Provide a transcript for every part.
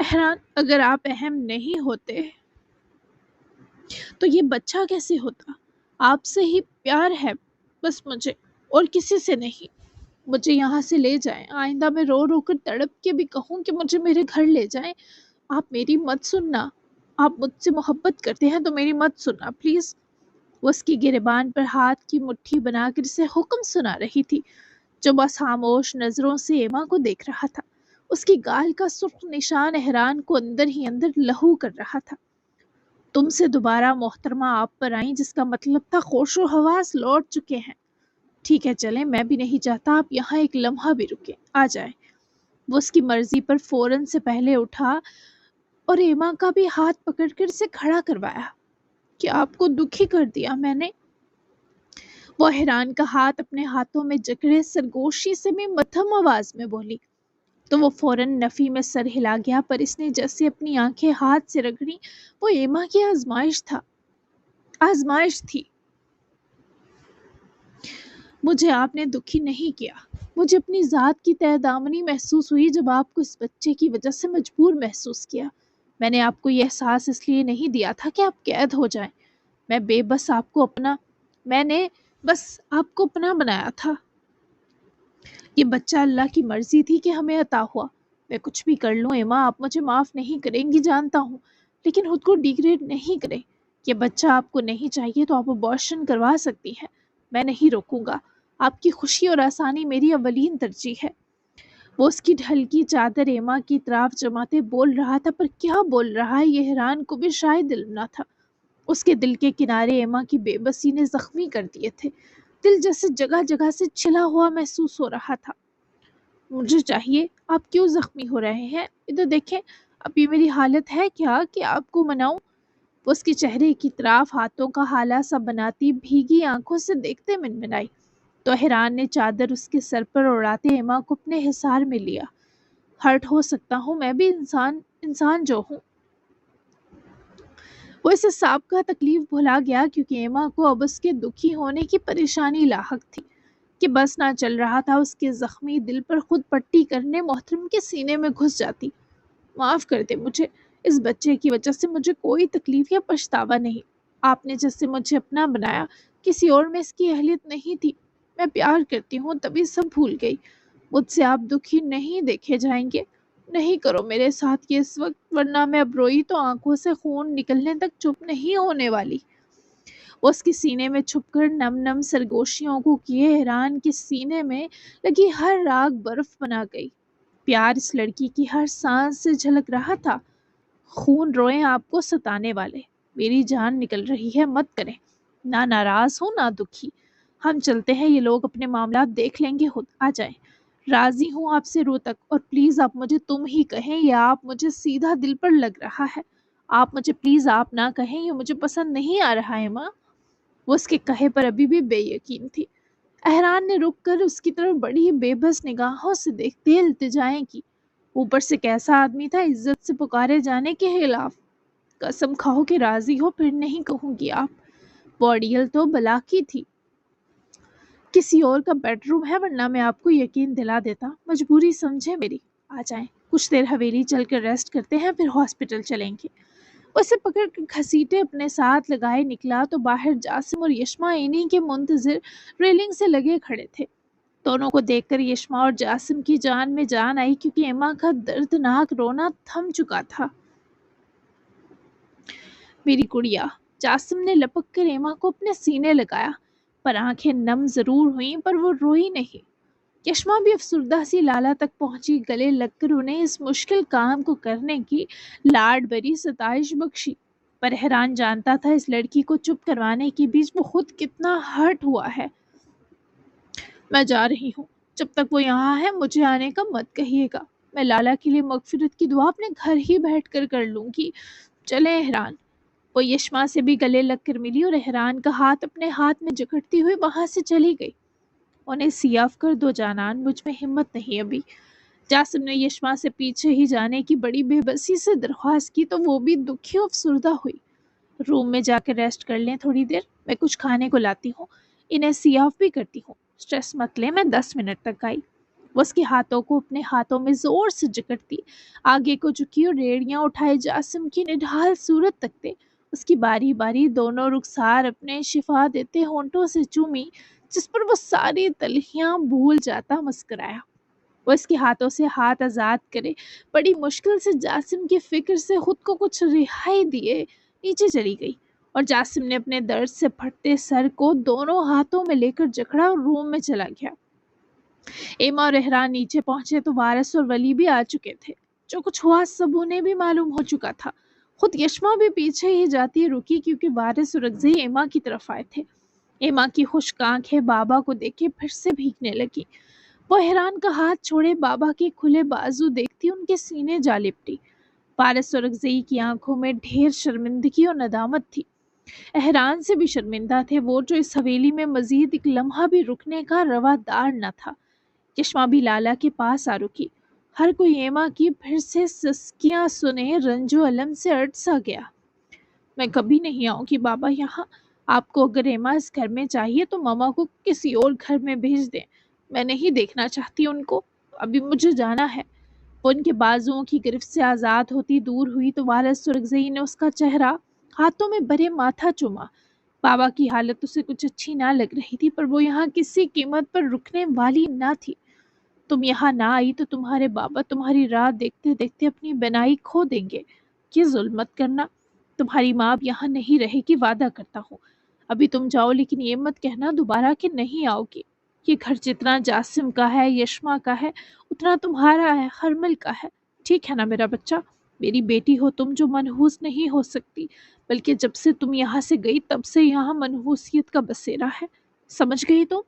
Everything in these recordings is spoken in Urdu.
احران، اگر آپ اہم نہیں ہوتے تو یہ بچہ کیسے ہوتا؟ آپ سے ہی پیار ہے، بس مجھے، اور کسی سے نہیں۔ مجھے یہاں سے لے جائیں، آئندہ میں رو رو کر تڑپ کے بھی کہوں کہ مجھے میرے گھر لے جائیں۔ آپ میری مت سننا، آپ مجھ سے محبت کرتے ہیں تو میری مت سننا پلیز۔ وہ اس کی گریبان پر ہاتھ کی مٹھی بنا کر اسے حکم سنا رہی تھی، جو بس خاموش نظروں سے ایما کو دیکھ رہا تھا۔ اس کی گال کا سرخ نشان احران کو اندر ہی اندر لہو کر رہا تھا۔ تم سے دوبارہ محترمہ آپ پر آئیں، جس کا مطلب تھا ہوش و حواس لوٹ چکے ہیں۔ ٹھیک ہے چلیں، میں بھی نہیں چاہتا آپ یہاں ایک لمحہ بھی رکیں، آ جائیں۔ وہ اس کی مرضی پر فوراً سے پہلے اٹھا اور ایما کا بھی ہاتھ پکڑ کر اسے کھڑا کروایا۔ کہ آپ کو دکھی کر دیا میں نے؟ وہ حیران کا ہاتھ اپنے ہاتھوں میں جکڑے سرگوشی سے بھی مدھم آواز میں بولی۔ تو وہ فوراً نفی میں سر ہلا گیا، پر اس نے جیسے اپنی آنکھیں ہاتھ سے رگڑی۔ وہ ایما کی آزمائش تھی۔ مجھے آپ نے دکھی نہیں کیا۔ مجھے اپنی ذات کی تہ دامنی محسوس ہوئی جب آپ کو اس بچے کی وجہ سے مجبور محسوس کیا۔ میں نے آپ کو یہ احساس اس لیے نہیں دیا تھا کہ آپ قید ہو جائیں۔ میں نے بس آپ کو اپنا بنایا تھا۔ یہ بچہ اللہ کی مرضی تھی کہ ہمیں عطا ہوا۔ میں کچھ بھی کر لوں ایما، آپ مجھے معاف نہیں کریں گی جانتا ہوں، لیکن خود کو ڈیگریڈ نہیں کریں۔ یہ بچہ آپ کو نہیں چاہیے تو آپ ابارشن کروا سکتی ہیں، میں نہیں روکوں گا۔ آپ کی خوشی اور آسانی میری اولین ترجیح ہے۔ وہ اس کی ڈھلکی چادر ایما کی طرف جماتے بول رہا تھا، پر کیا بول رہا ہے یہ حیران کو بھی شاید علم نہ تھا۔ اس کے دل کے کنارے ایما کی بے بسی نے زخمی کر دیے تھے۔ دل جیسے جگہ جگہ سے چھلا ہوا محسوس ہو رہا تھا۔ مجھے چاہیے، آپ کیوں زخمی ہو رہے ہیں؟ ادھر دیکھیں، اب یہ میری حالت ہے کیا کہ آپ کو مناؤں؟ وہ اس کے چہرے کی طرف ہاتھوں کا حالہ سا بناتی بھیگی آنکھوں سے دیکھتے منمنائی۔ تو حیران نے چادر اس کے سر پر اڑاتے ایما کو اپنے حصار میں لیا۔ ہرٹ ہو سکتا ہوں، میں بھی انسان جو ہوں۔ وہ اسے سابقہ تکلیف بھلا گیا، کیونکہ ایما کو اب اس کے دکھی ہونے کی پریشانی لاحق تھی کہ بس نہ چل رہا تھا اس کے زخمی دل پر خود پٹی کرنے محترم کے سینے میں گھس جاتی۔ معاف کر دے مجھے، اس بچے کی وجہ سے مجھے کوئی تکلیف یا پچھتاوا نہیں۔ آپ نے جیسے مجھے اپنا بنایا، کسی اور میں اس کی اہلیت نہیں تھی۔ میں پیار کرتی ہوں، تبھی سب بھول گئی۔ مجھ سے آپ دکھی نہیں دیکھے جائیں گے۔ نہیں کرو میرے ساتھ یہ اس وقت، ورنہ میں اب روئی تو آنکھوں سے خون نکلنے تک چپ نہیں ہونے والی۔ وہ اس کے سینے میں چھپ کر نم نم سرگوشیوں کو کیے حیران کے سینے میں لگی ہر راگ برف بنا گئی۔ پیار اس لڑکی کی ہر سانس سے جھلک رہا تھا۔ خون روئیں آپ کو ستانے والے، میری جان نکل رہی ہے، مت کریں۔ نہ ناراض ہوں نہ دکھی، ہم چلتے ہیں، یہ لوگ اپنے معاملات دیکھ لیں گے خود، آ جائیں۔ راضی ہوں آپ سے رو تک، اور پلیز آپ مجھے تم ہی کہیں، یا آپ مجھے سیدھا دل پر لگ رہا ہے۔ آپ مجھے پلیز آپ نہ کہیں، یہ مجھے پسند نہیں آ رہا ہے ماں۔ وہ اس کے کہے پر ابھی بھی بے یقین تھی۔ احران نے رک کر اس کی طرف بڑی بے بس نگاہوں سے دیکھتے التجائیں کی۔ اوپر سے کیسا آدمی تھا، عزت سے پکارے جانے کے خلاف۔ قسم کھاؤ کہ راضی ہو، پھر نہیں کہوں گی آپ۔ وہ اڑیل تو بلا کی تھی۔ کسی اور کا بیڈ روم ہے، ورنہ میں آپ کو یقین دلا دیتا۔ مجبوری سمجھے میری، آ جائیں، کچھ دیر حویلی چل کر ریسٹ کرتے ہیں، پھر ہاسپٹل چلیں گے۔ اسے پکڑ کر گھسیٹے اپنے ساتھ لگائے نکلا تو باہر جاسم اور یشما انہی کے منتظر ریلنگ سے لگے کھڑے تھے۔ دونوں کو دیکھ کر یشما اور جاسم کی جان میں جان آئی، کیونکہ ایما کا دردناک رونا تھم چکا تھا۔ میری گڑیا، جاسم نے لپک کر ایما کو اپنے سینے لگایا، پر آنکھیں نم ضرور ہوئیں پر وہ روئی نہیں۔ یشما بھی افسردہ سی لالا تک پہنچی، گلے لگ کر انہیں اس مشکل کام کو کرنے کی لاڈ بری ستائش بخشی۔ پر حیران جانتا تھا اس لڑکی کو چپ کروانے کے بیچ وہ خود کتنا ہرٹ ہوا ہے۔ میں جا رہی ہوں، جب تک وہ یہاں ہے مجھے آنے کا مت کہیے گا۔ میں لالا کے لیے مغفرت کی دعا اپنے گھر ہی بیٹھ کر لوں گی۔ چلیں احران۔ وہ یشما سے بھی گلے لگ کر ملی اور احران کا ہاتھ اپنے ہاتھ میں جکڑتی ہوئی وہاں سے چلی گئی۔ انہیں سیاف کر دو جانان، مجھ میں ہمت نہیں ابھی۔ جاسم نے یشما سے پیچھے ہی جانے کی بڑی بے بسی سے درخواست کی، تو وہ بھی دکھی و افسردہ ہوئی۔ روم میں جا کے ریسٹ کر لیں تھوڑی دیر، میں کچھ کھانے کو لاتی ہوں، انہیں سیاف بھی کرتی ہوں۔ سٹریس مت لیں، میں 10 منٹ تک آئی۔ وہ اس کے ہاتھوں کو اپنے ہاتھوں میں زور سے جکڑتی آگے کو جھکی اور ریڑیاں اٹھائے جاسم کی نڈھال صورت تکتے اس کی باری باری دونوں رخسار اپنے شفا دیتے ہونٹوں سے چومی، جس پر وہ ساری تلخیاں بھول جاتا مسکرایا۔ وہ اس کے ہاتھوں سے ہاتھ آزاد کرے بڑی مشکل سے جاسم کی فکر سے خود کو کچھ رہائی دیے نیچے چلی گئی، اور جاسم نے اپنے درد سے پھٹتے سر کو دونوں ہاتھوں میں لے کر جکڑا اور روم میں چلا گیا۔ ایما اور احران نیچے پہنچے تو وارث اور ولی بھی آ چکے تھے۔ جو کچھ ہوا سب انہیں بھی معلوم ہو چکا تھا۔ خود یشما بھی پیچھے ہی جاتی رکی کیونکہ وارث اور اگزئی ایما کی طرف آئے تھے۔ ایما کی خشک آنکھیں بابا کو دیکھ کے پھر سے بھیگنے لگی۔ وہ احران کا ہاتھ چھوڑے بابا کے کھلے بازو دیکھتی ان کے سینے جا لپٹی۔ وارث اور اگزئی کی آنکھوں میں ڈھیر شرمندگی اور ندامت تھی۔ احران سے بھی شرمندہ تھے وہ، جو اس حویلی میں مزید ایک لمحہ بھی رکنے کا روادار نہ تھا۔ یشما بھی لالا کے پاس آ رکی۔ ہر کوئی ایما کی پھر سے سسکیاں سنے رنج و الم سے اٹ سا گیا۔ میں کبھی نہیں آؤں گی بابا یہاں۔ آپ کو اگر ایما اس گھر میں چاہیے تو ماما کو کسی اور گھر میں بھیج دیں۔ میں نہیں دیکھنا چاہتی ان کو، ابھی مجھے جانا ہے۔ وہ ان کے بازوؤں کی گرفت سے آزاد ہوتی دور ہوئی تو وارث سرگزئی نے اس کا چہرہ ہاتھوں میں بھرے ماتھا چوما۔ بابا کی حالت اسے کچھ اچھی نہ لگ رہی تھی، پر وہ یہاں کسی قیمت پر رکنے والی نہ تھی۔ تم یہاں نہ آئی تو تمہارے بابا تمہاری راہ دیکھتے دیکھتے اپنی بنائی کھو دیں گے۔ یہ ظلم مت کرنا۔ تمہاری ماں اب یہاں نہیں رہے گی، وعدہ کرتا ہوں۔ ابھی تم جاؤ، لیکن یہ مت کہنا دوبارہ کہ نہیں آؤ گی۔ یہ گھر جتنا جاسم کا ہے، یشما کا ہے، اتنا تمہارا ہے، ہرمل کا ہے۔ ٹھیک ہے نا میرا بچہ؟ میری بیٹی ہو تم جو منحوس نہیں ہو سکتی، بلکہ جب سے تم یہاں سے گئی تب سے یہاں منحوسیت کا بسیرا ہے۔ سمجھ گئی تم؟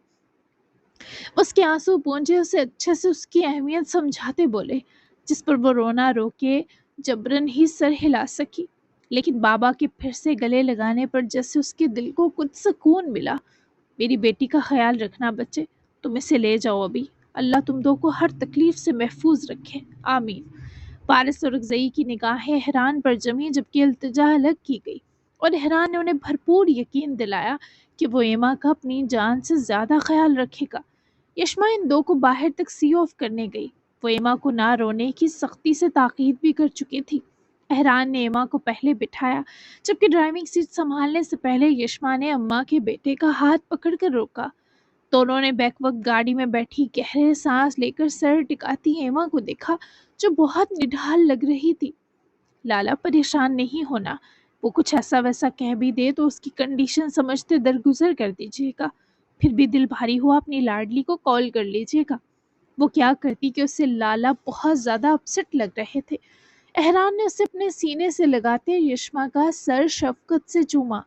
اس کے آنسو پونجے اسے اچھے سے اس کی اہمیت سمجھاتے بولے، جس پر وہ رونا رو کے جبرن ہی سر ہلا سکی۔ لیکن بابا کے پھر سے گلے لگانے پر جیسے اس کے دل کو کچھ سکون ملا۔ میری بیٹی کا خیال رکھنا بچے، تم اسے لے جاؤ ابھی۔ اللہ تم دو کو ہر تکلیف سے محفوظ رکھے، آمین۔ وارث اور اگزئی کی نگاہیں احران پر جمی جبکہ التجا الگ کی گئی، اور احران نے انہیں بھرپور یقین دلایا کہ وہ ایما کا اپنی جان سے زیادہ خیال رکھے گا۔ یشما ان دو کو باہر تک سی آف کرنے گئی۔ وہ ایما کو نہ رونے کی سختی سے تاکید بھی کر چکی تھی۔ احران نے ایما کو پہلے بٹھایا، جبکہ ڈرائیونگ سیٹ سنبھالنے سے پہلے یشما نے اماں کے بیٹے کا ہاتھ پکڑ کر روکا۔ دونوں نے بیک وقت گاڑی میں بیٹھی گہرے سانس لے کر سر ٹکاتی ایما کو دیکھا، جو بہت نڈھال لگ رہی تھی۔ لالا پریشان نہیں ہونا، وہ کچھ ایسا ویسا کہہ بھی دے تو اس کی کنڈیشن سمجھتے درگزر کر دیجیے گا۔ پھر بھی دل بھاری ہوا اپنی لاڈلی کو کال کر لیجیے گا۔ وہ کیا کرتی کہ اسے لالا بہت زیادہ اپسٹ لگ رہے تھے۔ احران نے اسے اپنے سینے سے لگاتے یشما کا سر شفقت سے چوما۔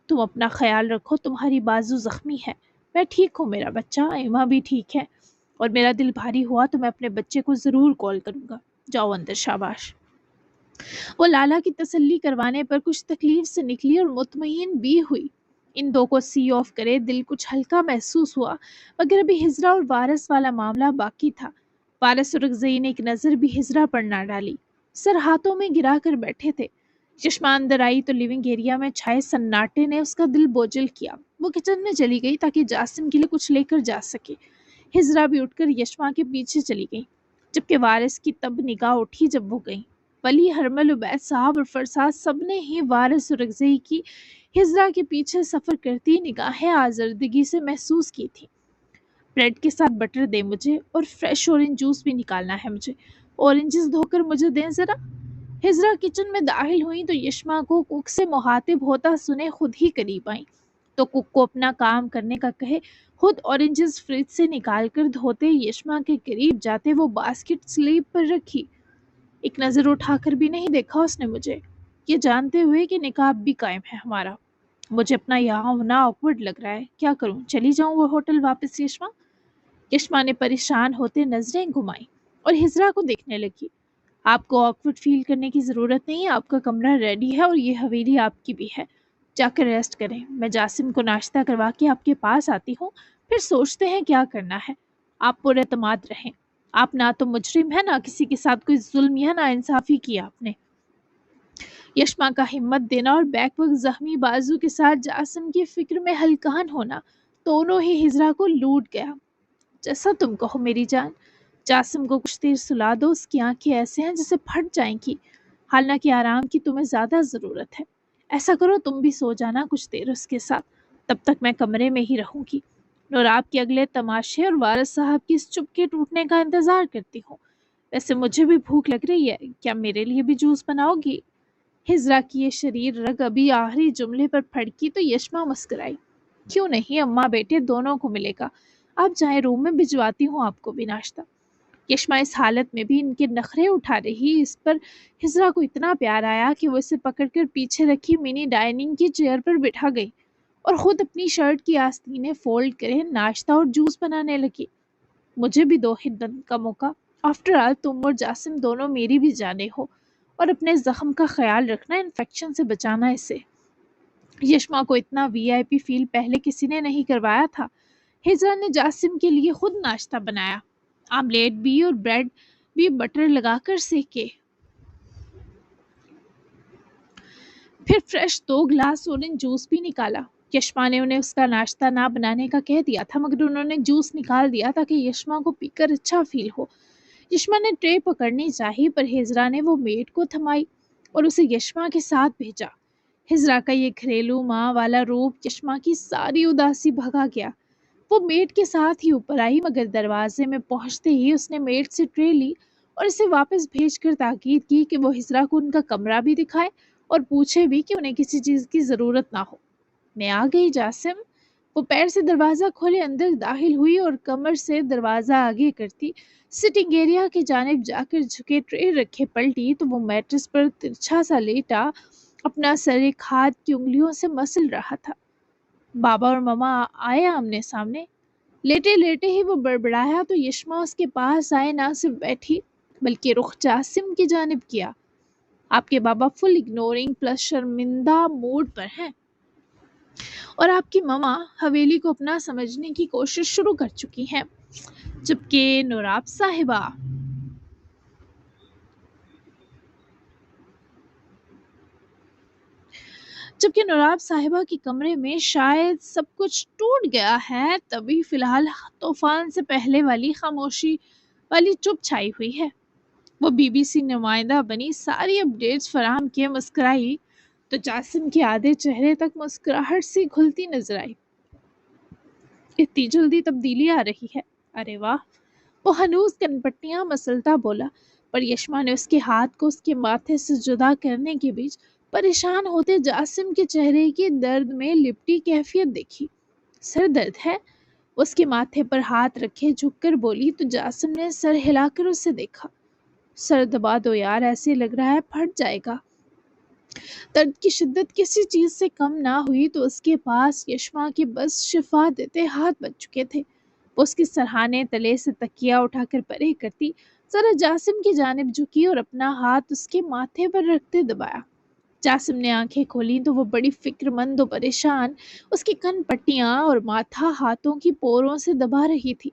تم اپنا خیال رکھو، تمہاری بازو زخمی ہے۔ میں ٹھیک ہوں میرا بچہ، ایما بھی ٹھیک ہے، اور میرا دل بھاری ہوا تو میں اپنے بچے کو ضرور کال کروں گا۔ جاؤ اندر، شاباش۔ وہ لالا کی تسلی کروانے پر کچھ تکلیف سے نکلی اور مطمئن بھی ہوئی۔ ان دو کو سی آف کرے دل کچھ ہلکا محسوس ہوا، مگر ابھی ہجرا اور وارث والا معاملہ باقی تھا۔ وارث اور اگزئی نے ایک نظر بھی ہجرا پر نہ ڈالی، سر ہاتھوں میں گرا کر بیٹھے تھے۔ چشمہ اندر آئی تو لیونگ ایریا میں چھائے سناٹے نے اس کا دل بوجھل کیا۔ وہ کچن میں چلی گئی تاکہ جاسم کے لیے کچھ لے کر جا سکے۔ ہجرا بھی اٹھ کر یشما کے پیچھے چلی گئی، جبکہ وارث کی تب نگاہ اٹھی جب وہ گئی۔ ولی، ہرمل، عبید صاحب اور فرساد سب نے ہی وارث اور اگزئی کی ہجرا کے پیچھے سفر کرتی نگاہیں آزردگی سے محسوس کی تھی۔ بریڈ کے ساتھ بٹر دے مجھے، اور فریش اورنج جوس بھی نکالنا ہے مجھے۔ اورنجز دھو کر مجھے دیں ذرا۔ ہجرا کچن میں داخل ہوئیں تو یشما کو کک سے مخاطب ہوتا سنے خود ہی قریب آئیں، تو کک کو اپنا کام کرنے کا کہے خود اورنجز فریج سے نکال کر دھوتے یشما کے قریب جاتے وہ باسکٹ سلیب پر رکھی۔ ایک نظر اٹھا کر بھی نہیں دیکھا اس نے مجھے، یہ جانتے ہوئے کہ نکاب بھی قائم ہے ہمارا۔ مجھے اپنا یہاں ہونا آکورڈ لگ رہا ہے، کیا کروں؟ چلی جاؤں وہ ہوٹل واپس؟ یشما نے پریشان ہوتے نظریں گھمائیں اور ہجرا کو دیکھنے لگی۔ آپ کو آکورڈ فیل کرنے کی ضرورت نہیں ہے، آپ کا کمرہ ریڈی ہے اور یہ حویلی آپ کی بھی ہے، جا کر ریسٹ کریں۔ میں جاسم کو ناشتہ کروا کے آپ کے پاس آتی ہوں، پھر سوچتے ہیں کیا کرنا ہے۔ آپ پر اعتماد رہیں، آپ نہ تو مجرم ہیں، نہ کسی کے ساتھ کوئی ظلم یا نا انصافی کیا آپ نے۔ یشما کا ہمت دینا اور بیک وقت زخمی بازو کے ساتھ جاسم کی فکر میں ہلکان ہونا دونوں ہی ہجرا کو لوٹ گیا۔ جیسا تم کہو میری جان، جاسم کو کچھ دیر سلا دو، اس کی آنکھیں ایسے ہیں جیسے پھٹ جائیں گی، حالانکہ آرام کی تمہیں زیادہ ضرورت ہے۔ ایسا کرو تم بھی سو جانا کچھ دیر اس کے ساتھ، تب تک میں کمرے میں ہی رہوں گی، اور آپ کے اگلے تماشے اور وارث صاحب کی اس چپکے ٹوٹنے کا انتظار کرتی ہوں۔ ویسے مجھے بھی بھوک لگ رہی ہے، کیا میرے لیے بھی جوس بناؤ گی؟ ہجرا کی یہ شریر رگ ابھی آخری جملے پر پھڑکی تو یشما مسکرائی۔ کیوں نہیں، اماں بیٹے دونوں کو ملے گا، آپ جائیں روم میں، بھجواتی ہوں آپ کو بھی ناشتہ۔ یشما اس حالت میں بھی ان کے نخرے اٹھا رہی، اس پر ہجرا کو اتنا پیار آیا کہ وہ اسے پکڑ کر پیچھے رکھی منی ڈائننگ کی چیئر پر بٹھا گئی اور خود اپنی شرٹ کی آستینیں فولڈ کرے ناشتہ اور جوس بنانے لگی۔ مجھے بھی دو خدمت کا موقع، آفٹر آل تم اور جاسم دونوں میری بھی جانیں ہو، اور اپنے زخم کا خیال رکھنا، انفیکشن سے بچانا اسے۔ یشما کو اتنا وی آئی پی فیل پہلے کسی نے نہیں کروایا تھا۔ ہجرا نے جاسم کے لیے خود ناشتہ بنایا، آملیٹ بھی اور بریڈ بھی بٹر لگا کر سیکے، پھر فریش 2 گلاس اورنج جوس بھی نکالا۔ یشما نے انہیں اس کا ناشتہ نہ بنانے کا کہہ دیا تھا، مگر انہوں نے جوس نکال دیا تاکہ یشما کو پی کر اچھا فیل ہو۔ یشما نے ٹرے پکڑنی چاہی پر ہجرا نے وہ میڈ کو تھمائی اور اسے یشما کے ساتھ بھیجا۔ ہجرا کا یہ گھریلو ماں والا روپ یشما کی ساری اداسی بھگا گیا۔ وہ میڈ کے ساتھ ہی اوپر آئی، مگر دروازے میں پہنچتے ہی اس نے میڈ سے ٹرے لی اور اسے واپس بھیج کر تاکید کی کہ وہ ہجرا کو ان کا کمرہ بھی دکھائے اور پوچھے بھی کہ انہیں کسی چیز کی ضرورت نہ ہو۔ میں آ گئی جاسم۔ وہ پیر سے دروازہ کھولے اندر داخل ہوئی اور کمر سے دروازہ آگے کرتی سٹنگ ایریا کی جانب جا کر جھکے ٹرے رکھے پلٹی تو وہ میٹرس پر ترچھا سا لیٹا اپنا سر ایک ہاتھ کی انگلیوں سے مسل رہا تھا۔ بابا اور ماما آئے آمنے سامنے۔ لیٹے لیٹے ہی وہ بڑبڑایا تو یشما اس کے پاس آئے نہ صرف بیٹھی بلکہ رخ جاسم کی جانب کیا۔ آپ کے بابا فل اگنورنگ پلس شرمندہ موڈ پر ہیں، اور آپ کی ماما حویلی کو اپنا سمجھنے کی کوشش شروع کر چکی ہیں، جبکہ نوراب صاحبہ کے کمرے میں شاید سب کچھ ٹوٹ گیا ہے، تبھی فی الحال طوفان سے پہلے والی خاموشی والی چپ چھائی ہوئی ہے۔ وہ بی بی سی نمائندہ بنی، ساری اپڈیٹس فراہم کیے، مسکرائی تو جاسم کے آدھے چہرے تک مسکراہٹ سی گھلتی نظر آئی۔ اتنی جلدی تبدیلی آ رہی ہے، ارے واہ! وہ ہنوز کنپٹیاں مسلتا بولا، پر یشما نے اس کے ہاتھ کو اس کے ماتھے سے جدا کرنے کے بیچ پریشان ہوتے جاسم کے چہرے کی درد میں لپٹی کیفیت دیکھی۔ سر درد ہے؟ اس کے ماتھے پر ہاتھ رکھے جھک کر بولی تو جاسم نے سر ہلا کر اسے دیکھا۔ سر دبا دو یار، ایسے لگ رہا ہے پھٹ جائے گا۔ درد کی شدت کسی چیز سے کم نہ ہوئی تو اس کے پاس یشما کے بس شفا دیتے ہاتھ بچ چکے تھے۔ وہ اس کی سرہانے تلے سے تکیہ اٹھا کر پرے کرتی ذرا جاسم کی جانب جھکی اور اپنا ہاتھ اس کے ماتھے پر رکھتے دبایا۔ جاسم نے آنکھیں کھولیں تو وہ بڑی فکر مند و پریشان اس کی کن پٹیاں اور ماتھا ہاتھوں کی پوروں سے دبا رہی تھی۔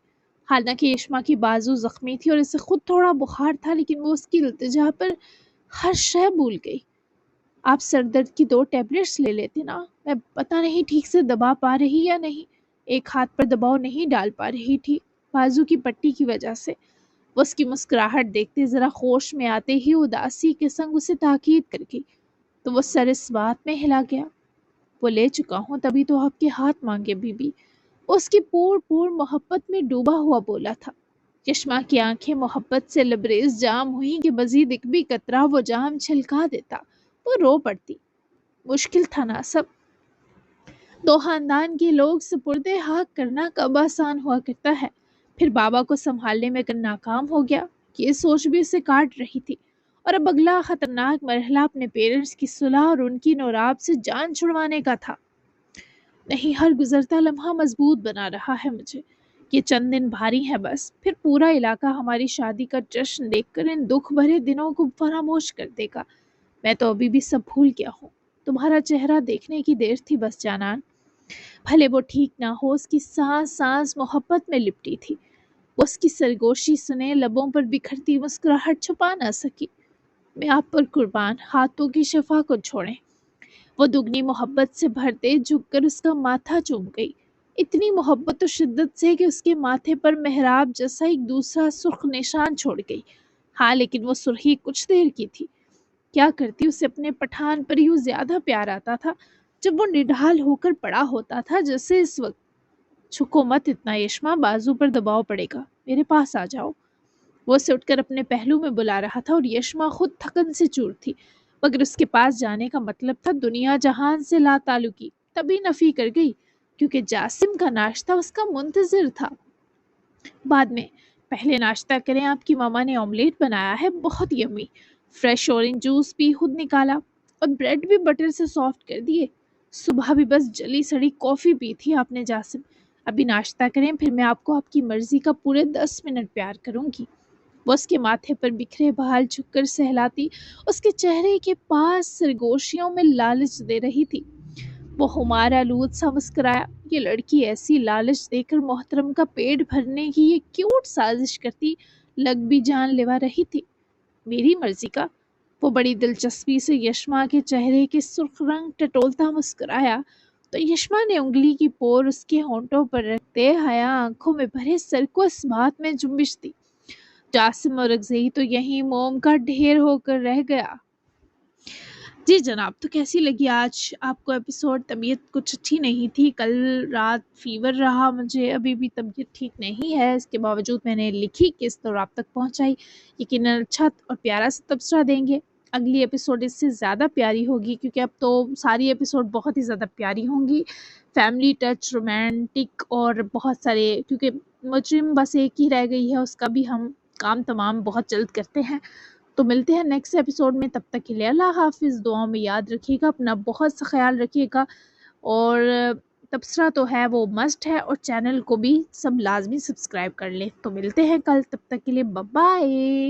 حالانکہ یشما کی بازو زخمی تھی اور اسے خود تھوڑا بخار تھا، لیکن وہ اس کی التجا پر ہر شے بھول گئی۔ آپ سر درد کی 2 ٹیبلٹس لے لیتے نا، میں پتہ نہیں ٹھیک سے دبا پا رہی یا نہیں، ایک ہاتھ پر دباؤ نہیں ڈال پا رہی تھی بازو کی پٹی کی وجہ سے۔ وہ اس کی مسکراہٹ دیکھتے ذرا ہوش میں آتے ہی اداسی کے سنگ اسے تاکید کر گئی تو وہ سر اس بات میں ہلا گیا۔ وہ لے چکا ہوں تبھی تو آپ کے ہاتھ مانگے بی بی، اس کی پور پور محبت میں ڈوبا ہوا بولا تھا۔ یشما کی آنکھیں محبت سے لبریز جام ہوئی کہ مزید ایک بھی قطرہ وہ جام چھلکا دیتا، وہ رو پڑتی۔ مشکل تھا نا سب، 2 خاندان کے لوگ سپردے حق کرنا کب آسان ہوا کرتا ہے۔ پھر بابا کو سنبھالنے میں ناکام ہو گیا، یہ سوچ بھی اسے کاٹ رہی تھی، اور اب اگلا خطرناک مرحلہ اپنے پیرنٹس کی صلح اور ان کی نوراب سے جان چھڑوانے کا تھا۔ نہیں، ہر گزرتا لمحہ مضبوط بنا رہا ہے مجھے، یہ چند دن بھاری ہیں بس، پھر پورا علاقہ ہماری شادی کا جشن دیکھ کر ان دکھ بھرے دنوں کو فراموش کر دے گا۔ میں تو ابھی بھی سب بھول گیا ہوں، تمہارا چہرہ دیکھنے کی دیر تھی بس جانان۔ بھلے وہ ٹھیک نہ ہو، اس کی سانس سانس محبت میں لپٹی تھی، وہ اس کی سرگوشی سنے لبوں پر بکھرتی مسکراہٹ چھپا نہ سکی۔ میں آپ پر قربان، ہاتھوں کی شفا کو چھوڑیں۔ وہ دگنی محبت سے بھرتے جھک کر اس کا ماتھا چوم گئی۔ اتنی محبت و شدت سے کہ اس کے ماتھے پر محراب جیسا ایک دوسرا سرخ نشان چھوڑ گئی۔ ہاں لیکن وہ سرخی کچھ دیر کی تھی۔ کیا کرتی، اسے اپنے پٹھان پر یوں زیادہ پیار آتا تھا جب وہ نڈھال ہو کر پڑا ہوتا تھا جیسے اس وقت۔ چھکو مت اتنا یشما، بازو پر دباؤ پڑے گا، میرے پاس آ جاؤ۔ وہ اسے اٹھ کر اپنے پہلو میں بلا رہا تھا اور یشما خود تھکن سے چور تھی، مگر اس کے پاس جانے کا مطلب تھا دنیا جہان سے لا تعلقی۔ تبھی نفی کر گئی کیونکہ جاسم کا ناشتہ اس کا منتظر تھا۔ بعد میں، پہلے ناشتہ کریں، آپ کی ماما نے آملیٹ بنایا ہے، بہت یمی۔ فریش اورنج جوس بھی خود نکالا اور بریڈ بھی بٹر سے سافٹ کر دیے۔ صبح بھی بس جلی سڑی کافی پی تھی آپ نے جاسم۔ ابھی ناشتہ کریں، پھر میں آپ کو آپ کی مرضی کا پورے 10 منٹ پیار کروں گی۔ وہ اس کے ماتھے پر بکھرے بال جھک کر سہلاتی، اس کے چہرے کے پاس سرگوشیوں میں لالچ دے رہی تھی۔ وہ خمار آلود سا مسکرایا۔ یہ لڑکی ایسی لالچ دے کر محترم کا پیٹ بھرنے کی یہ کیوٹ سازش کرتی لگ بھی جان لیوا رہی تھی۔ میری مرضی کا؟ وہ بڑی دلچسپی سے یشما کے چہرے کے سرخ رنگ ٹٹولتا مسکرایا تو یشما نے انگلی کی پور اس کے ہونٹوں پر رکھتے حیا آنکھوں میں بھرے سر کو اس بات میں جنبش دی۔ جاسم اور اگزئی تو یہیں موم کا ڈھیر ہو کر رہ گیا۔ جی جناب، تو کیسی لگی آج آپ کو ایپیسوڈ؟ طبیعت کچھ اچھی نہیں تھی، کل رات فیور رہا مجھے، ابھی بھی طبیعت ٹھیک نہیں ہے، اس کے باوجود میں نے لکھی قسط اور آپ تک پہنچائی۔ یقیناً اچھا اور پیارا سا تبصرہ دیں گے۔ اگلی ایپیسوڈ اس سے زیادہ پیاری ہوگی کیونکہ اب تو ساری ایپیسوڈ بہت ہی زیادہ پیاری ہوں گی، فیملی ٹچ، رومانٹک اور بہت سارے، کیونکہ مجرم بس ایک ہی رہ گئی ہے، اس کا بھی ہم کام تمام بہت جلد کرتے ہیں۔ تو ملتے ہیں نیکسٹ ایپیسوڈ میں، تب تک کے لیے اللہ حافظ۔ دعاؤں میں یاد رکھیے گا، اپنا بہت سا خیال رکھیے گا، اور تبصرہ تو ہے وہ مسٹ ہے، اور چینل کو بھی سب لازمی سبسکرائب کر لیں۔ تو ملتے ہیں کل، تب تک کے لیے بائے بائے۔